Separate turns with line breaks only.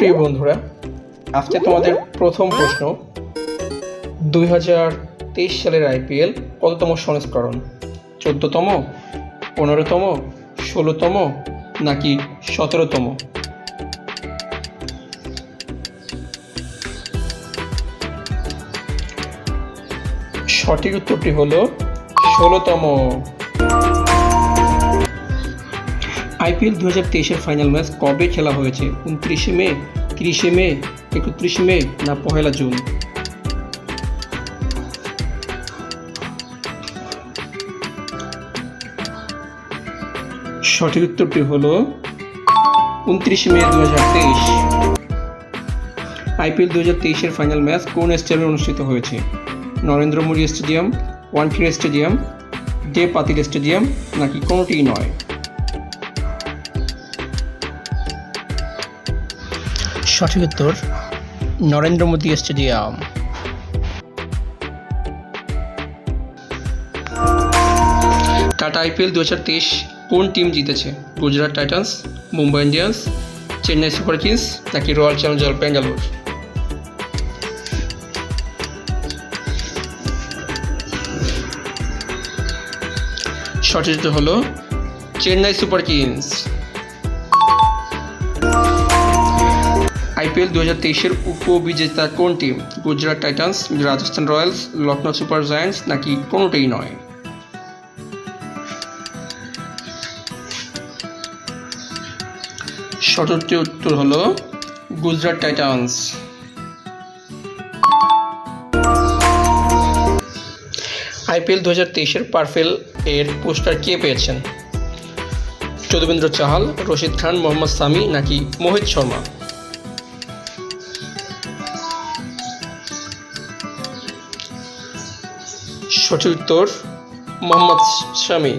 প্রিয় বন্ধুরা, আজকে তোমাদের প্রথম প্রশ্ন, 2023 সালের আইপিএল কততম সংস্করণ? 14তম, 15তম, 16তম নাকি 17তম? সঠিক উত্তরটি হলো 16তম। আইপিএল 2023-এর ফাইনাল ম্যাচ কবে খেলা হয়েছে? 29শে মে, 30শে মে, 31শে মে না 1 জুন? সঠিক উত্তরটি হলো 29শে মে 2023। আইপিএল 2023-এর ফাইনাল ম্যাচ কোন স্টেডিয়ামে অনুষ্ঠিত হয়েছে? Narendra Modi stadium, Wankhede stadium, Dev Patil stadium নাকি কোনোটিই নয়? সঠিক উত্তর নরেন্দ্র মোদী স্টেডিয়াম। টাটা আইপিএল 2023 কোন টিম জিতেছে? Gujarat Titans, Mumbai Indians, Chennai Super Kings নাকি রয়্যাল চ্যালেঞ্জার্স ব্যাঙ্গালোর? সঠিক উত্তর হলো চেন্নাই সুপার কিংস। আইপিএল 2023-এর উপবিজেতা কোন team? Gujarat Titans, Rajasthan Royals, Lucknow Super Giants নাকি কোনোটাই নয়? সঠিক উত্তর হলো গুজরাট টাইটান্স। আইপিএল 2023-এর পারফেল এর পোস্টার কে পেয়েছেন? যদুবেন্দ্র চাহাল, রশিদ খান, মোহাম্মদ সামি নাকি মোহিত শর্মা? সঠিক উত্তর মোহাম্মদ শামি।